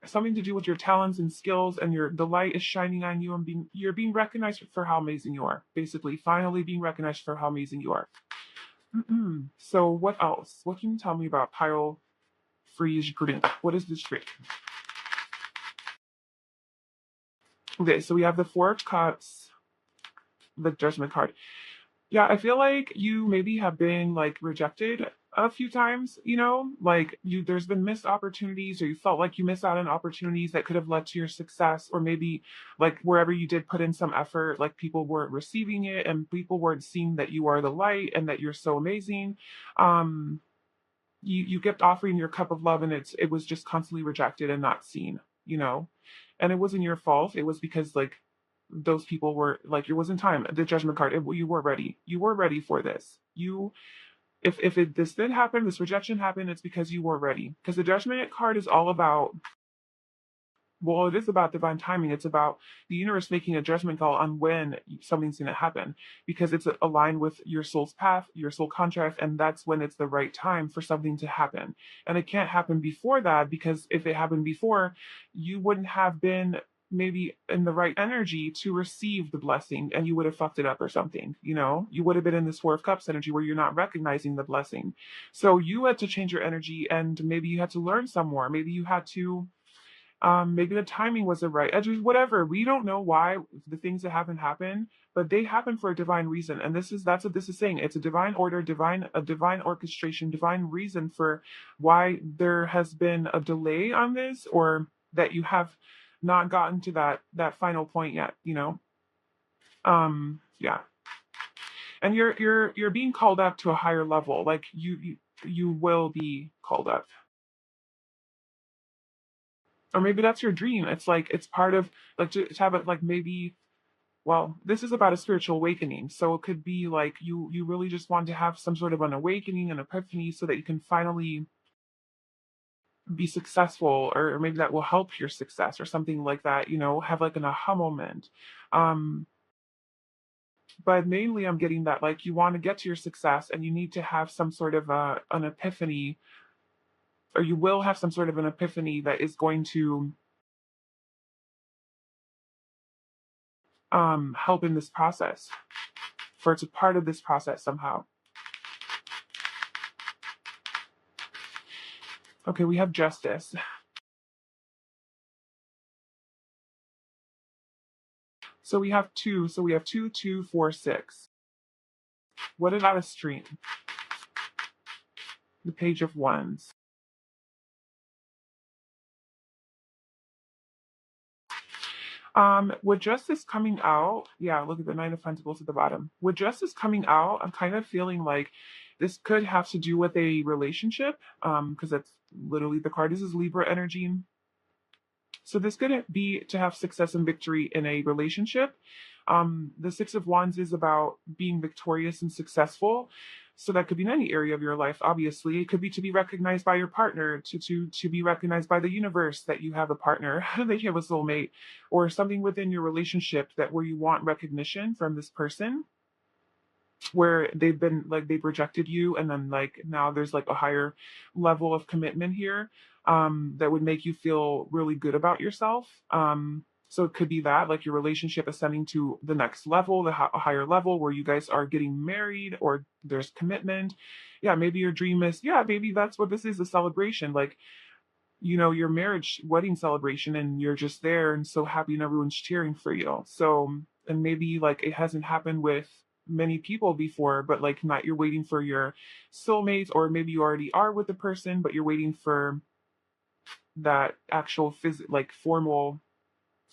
something to do with your talents and skills, and the light is shining on you, and you're being recognized for how amazing you are. Basically, finally being recognized for how amazing you are. So what else? What can you tell me about pile freeze prudent? What is this trick? Okay, so we have the Four of Cups, the Judgment card. Yeah, I feel like you maybe have been like rejected a few times, you know, like there's been missed opportunities, or you felt like you missed out on opportunities that could have led to your success, or maybe like wherever you did put in some effort, like people weren't receiving it and people weren't seeing that you are the light and that you're so amazing. You kept offering your cup of love, and it was just constantly rejected and not seen, you know. And it wasn't your fault. It was because like those people were like, it wasn't time. The Judgment card, you were ready. You were ready for this. This did happen, this rejection happened, it's because you were ready. Because the Judgment card is all about, well, it is about divine timing. It's about the universe making a judgment call on when something's going to happen, because it's aligned with your soul's path, your soul contract, and that's when it's the right time for something to happen. And it can't happen before that, because if it happened before, you wouldn't have been maybe in the right energy to receive the blessing, and you would have fucked it up or something, you know. You would have been in this Four of Cups energy where you're not recognizing the blessing. So you had to change your energy, and maybe you had to learn some more. Maybe you had to maybe the timing wasn't right. Whatever. We don't know why the things that happen, but they happen for a divine reason. And that's what this is saying. It's a divine order, a divine orchestration, divine reason for why there has been a delay on this, or that you have not gotten to that final point yet, you know. Yeah. And you're being called up to a higher level. Like you will be called up. Or maybe that's your dream. It's like it's part of like to have it like maybe, well, this is about a spiritual awakening. So it could be like you really just want to have some sort of an awakening, an epiphany, so that you can finally be successful, or maybe that will help your success or something like that, you know, have like an aha moment. Um, but mainly I'm getting that like you want to get to your success and you need to have some sort of an epiphany, or you will have some sort of an epiphany that is going to help in this process, for it's a part of this process somehow. Okay, we have justice. So we have two. So we have 2, 2, 4, 6. What about a stream? The Page of Wands. With justice coming out, yeah, look at the Nine of Pentacles at the bottom. With justice coming out, I'm kind of feeling like this could have to do with a relationship, because that's literally the card. This is Libra energy. So this could be to have success and victory in a relationship. The Six of Wands is about being victorious and successful. So that could be in any area of your life, obviously. It could be to be recognized by your partner, to be recognized by the universe that you have a partner, that you have a soulmate, or something within your relationship that where you want recognition from this person, where they've been like they've rejected you, and then like now there's like a higher level of commitment here, that would make you feel really good about yourself. So it could be that like your relationship ascending to the next level, a higher level where you guys are getting married or there's commitment. Yeah, maybe your dream is, yeah, maybe that's what this is, a celebration, like, you know, your marriage wedding celebration, and you're just there and so happy and everyone's cheering for you. So, and maybe like it hasn't happened with many people before, but like not, you're waiting for your soulmates, or maybe you already are with the person but you're waiting for that actual like formal,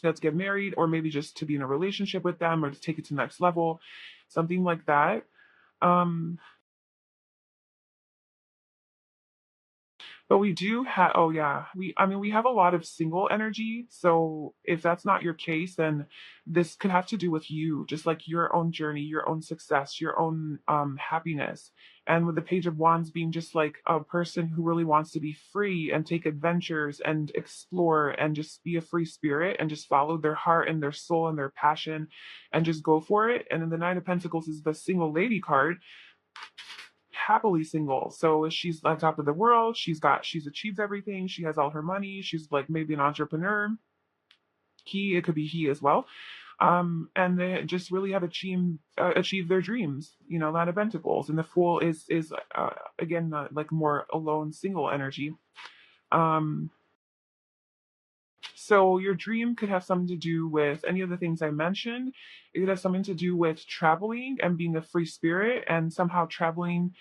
let's get married, or maybe just to be in a relationship with them or to take it to the next level, something like that. um But we do have, oh yeah, I mean, we have a lot of single energy. So if that's not your case, then this could have to do with you, just like your own journey, your own success, your own happiness. And with the Page of Wands being just like a person who really wants to be free and take adventures and explore and just be a free spirit and just follow their heart and their soul and their passion and just go for it. And then the Nine of Pentacles is the single lady card, happily single. So she's on top of the world. She's achieved everything. She has all her money. She's like maybe an entrepreneur. It could be he as well. And they just really have achieved their dreams. You know, Nine of Pentacles, and the Fool is again like more alone, single energy. Um, so your dream could have something to do with any of the things I mentioned. It could have something to do with traveling and being a free spirit, and somehow traveling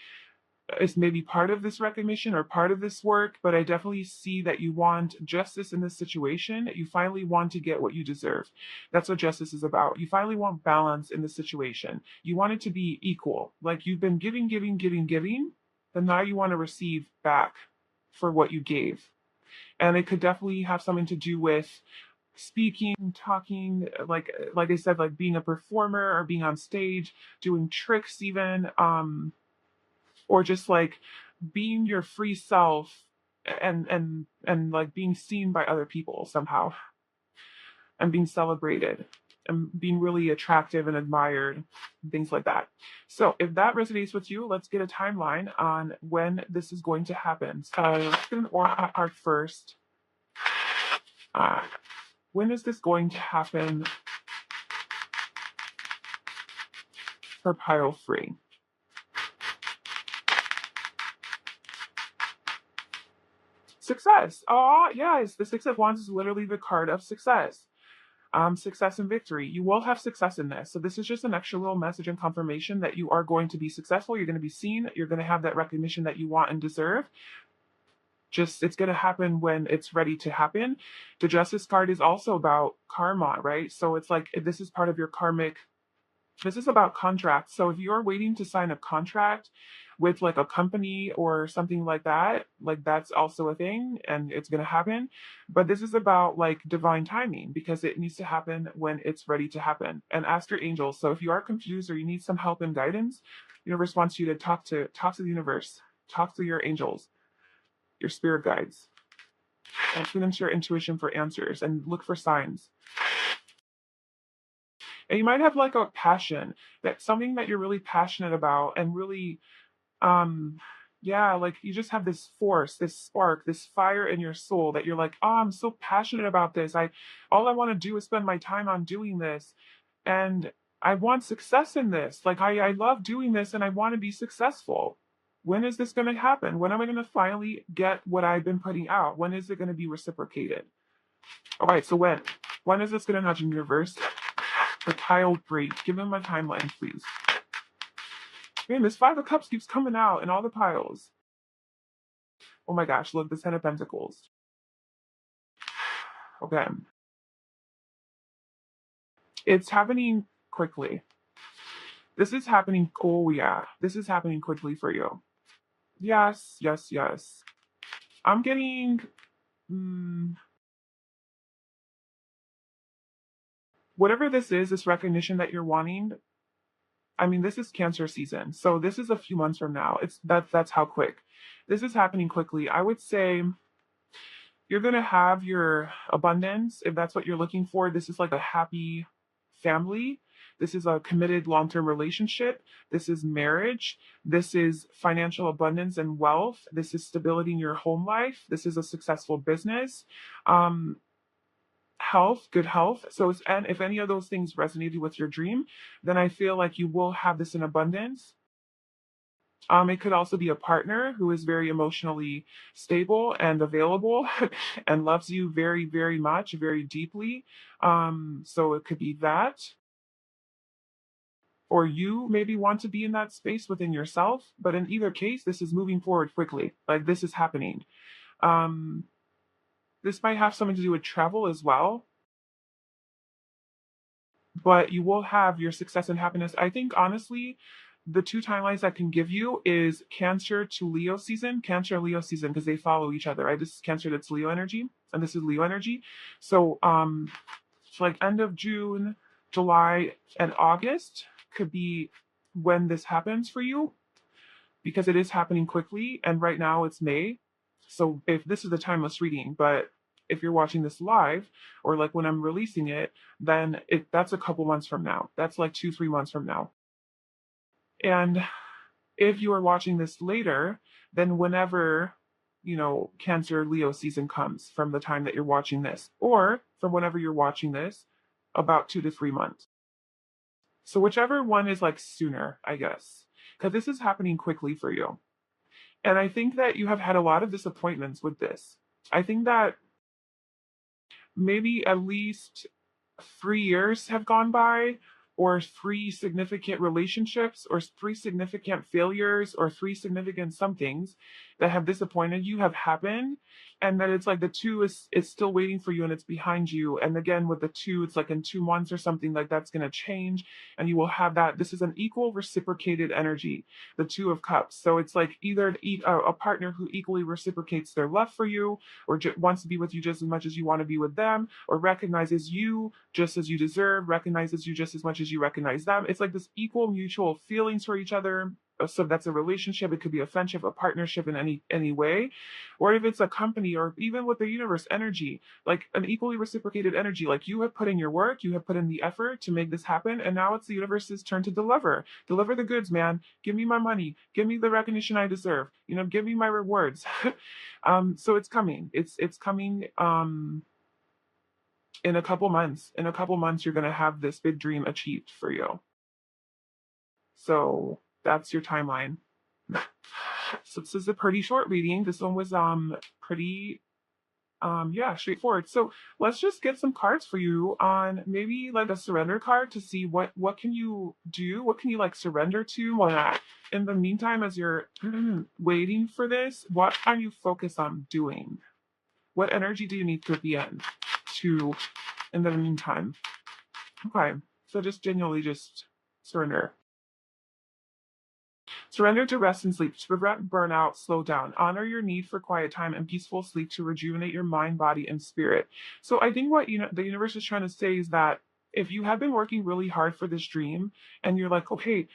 is maybe part of this recognition or part of this work. But I definitely see that you want justice in this situation. You finally want to get what you deserve. That's what justice is about. You finally want balance in the situation. You want it to be equal. Like you've been giving, giving, giving, giving, and now you want to receive back for what you gave. And it could definitely have something to do with speaking, talking, like I said, like being a performer or being on stage, doing tricks even, or just like being your free self, and like being seen by other people somehow, and being celebrated and being really attractive and admired, things like that. So if that resonates with you, let's get a timeline on when this is going to happen. Let's get an oracle card first. When is this going to happen for pile free? Success. Oh, yes. The Six of Wands is literally the card of success. Success and victory. You will have success in this. So this is just an extra little message and confirmation that you are going to be successful. You're going to be seen. You're going to have that recognition that you want and deserve. just it's going to happen when it's ready to happen. The Justice card is also about karma, right? So it's like this is part of your karmic, this is about contracts. So if you're waiting to sign a contract with like a company or something like that's also a thing and it's going to happen. But this is about like divine timing because it needs to happen when it's ready to happen. And ask your angels. So if you are confused or you need some help and guidance, universe wants you to talk to the universe, talk to your angels, your spirit guides, and tune into your intuition for answers and look for signs. And you might have like a passion, that's something that you're really passionate about and really, um, yeah, like you just have this force, this spark, this fire in your soul that you're like, oh, I'm so passionate about this. All I want to do is spend my time on doing this. And I want success in this. Like I love doing this and I want to be successful. When is this going to happen? When am I going to finally get what I've been putting out? When is it going to be reciprocated? All right, so when is this going to nudge in reverse? The tile break. Give them a timeline, please. Man, this Five of Cups keeps coming out in all the piles. Oh my gosh, look, the Ten of Pentacles. Okay. It's happening quickly. This is happening. Oh, yeah. This is happening quickly for you. Yes, yes, yes. I'm getting. Whatever this is, this recognition that you're wanting, I mean, this is Cancer season. So this is a few months from now. That's how quick. This is happening quickly. I would say you're going to have your abundance if that's what you're looking for. This is like a happy family. This is a committed long-term relationship. This is marriage. This is financial abundance and wealth. This is stability in your home life. This is a successful business. Um, Health, good health. And if any of those things resonated with your dream, then I feel like you will have this in abundance. It could also be a partner who is very emotionally stable and available and loves you very, very much, very deeply. So it could be that. Or you maybe want to be in that space within yourself. But in either case, this is moving forward quickly. Like this is happening. Um, this might have something to do with travel as well. But you will have your success and happiness. I think honestly, the two timelines I can give you is Cancer to Leo season, Cancer Leo season, because they follow each other. Right? This is Cancer, that's Leo energy, and this is Leo energy. So like end of June, July, and August could be when this happens for you, because it is happening quickly, and right now it's May. So if this is a timeless reading, but if you're watching this live or like when I'm releasing it, then that's a couple months from now. That's like 2-3 months from now. And if you are watching this later, then whenever, Cancer Leo season comes from the time that you're watching this, or from whenever you're watching this, about 2 to 3 months. So whichever one is like sooner, I guess, because this is happening quickly for you. And I think that you have had a lot of disappointments with this. I think that maybe at least 3 years have gone by, or three significant relationships, or three significant failures, or three significant somethings that have disappointed you have happened. And that it's like the two is still waiting for you and it's behind you. And again, with the two, it's like in 2 months or something like that's going to change. And you will have that. This is an equal reciprocated energy, the Two of Cups. So it's like either a partner who equally reciprocates their love for you, or wants to be with you just as much as you want to be with them, or recognizes you just as you deserve, recognizes you just as much as you recognize them. It's like this equal mutual feelings for each other. So that's a relationship. It could be a friendship, a partnership in any way. Or if it's a company, or even with the universe energy, like an equally reciprocated energy. Like you have put in your work, you have put in the effort to make this happen, and now it's the universe's turn to deliver. Deliver the goods, man. Give me my money. Give me the recognition I deserve. Give me my rewards. So it's coming. It's coming. In a couple months. In a couple months, you're going to have this big dream achieved for you. So that's your timeline. So this is a pretty short reading. This one was pretty Yeah, straightforward. So let's just get some cards for you on maybe like a surrender card to see what can you do, what can you like surrender to while that. In the meantime, as you're waiting for this, what are you focused on doing? What energy do you need to be to in the meantime? Okay, so just genuinely just surrender. Surrender to rest and sleep to prevent burnout, slow down. Honor your need for quiet time and peaceful sleep to rejuvenate your mind, body, and spirit. So I think what the universe is trying to say is that if you have been working really hard for this dream and you're like, okay,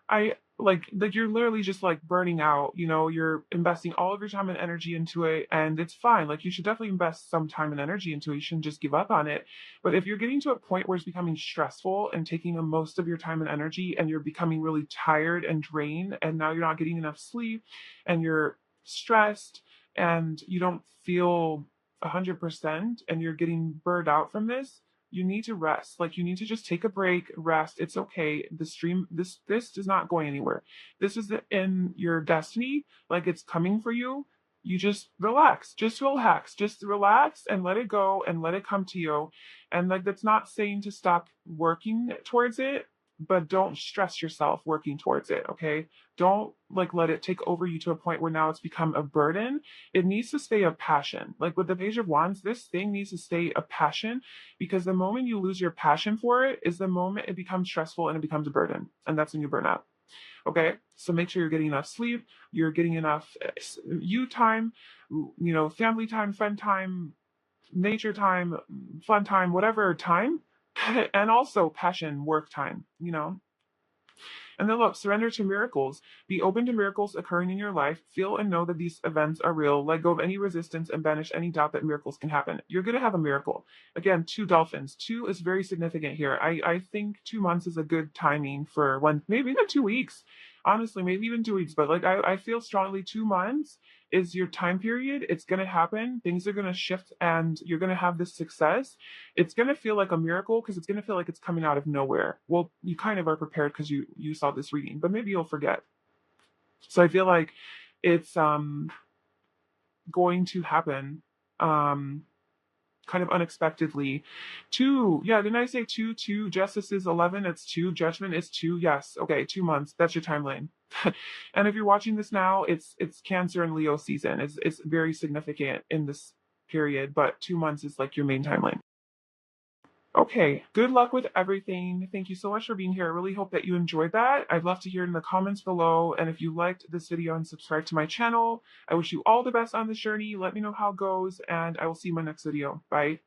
I like you're literally just like burning out, you're investing all of your time and energy into it, and it's fine. Like you should definitely invest some time and energy into it. You shouldn't just give up on it. But if you're getting to a point where it's becoming stressful and taking the most of your time and energy and you're becoming really tired and drained and now you're not getting enough sleep and you're stressed and you don't feel 100% and you're getting burned out from this, you need to rest. Like you need to just take a break, rest. It's okay. The stream, this is not going anywhere. This is in your destiny. Like it's coming for you. You just relax. Just relax. Just relax and let it go and let it come to you. And like that's not saying to stop working towards it, but don't stress yourself working towards it. Okay. Don't like let it take over you to a point where now it's become a burden. It needs to stay a passion. Like with the Page of Wands, this thing needs to stay a passion, because the moment you lose your passion for it is the moment it becomes stressful and it becomes a burden. And that's when you burn out. Okay. So make sure you're getting enough sleep, you're getting enough you time, family time, friend time, nature time, fun time, whatever time, and also passion, work time. And then look, surrender to miracles. Be open to miracles occurring in your life. Feel and know that these events are real. Let go of any resistance and banish any doubt that miracles can happen. You're going to have a miracle. Again, 2 dolphins. 2 is very significant here. I think 2 months is a good timing for one, maybe even 2 weeks. Honestly, maybe even 2 weeks. But like I feel strongly 2 months is your time period. It's going to happen. Things are going to shift and you're going to have this success. It's going to feel like a miracle because it's going to feel like it's coming out of nowhere. Well, you kind of are prepared because you saw this reading, but maybe you'll forget. So I feel like it's going to happen kind of unexpectedly. 2, yeah, didn't I say 2? Justice is 11, it's 2. Judgment is 2. Yes, okay, 2 months. That's your timeline. And if you're watching this now, it's Cancer and Leo season. It's very significant in this period, but 2 months is like your main timeline. Okay, good luck with everything. Thank you so much for being here. I really hope that you enjoyed that. I'd love to hear in the comments below. And if you liked this video and subscribe to my channel, I wish you all the best on this journey. Let me know how it goes, and I will see you in my next video. Bye.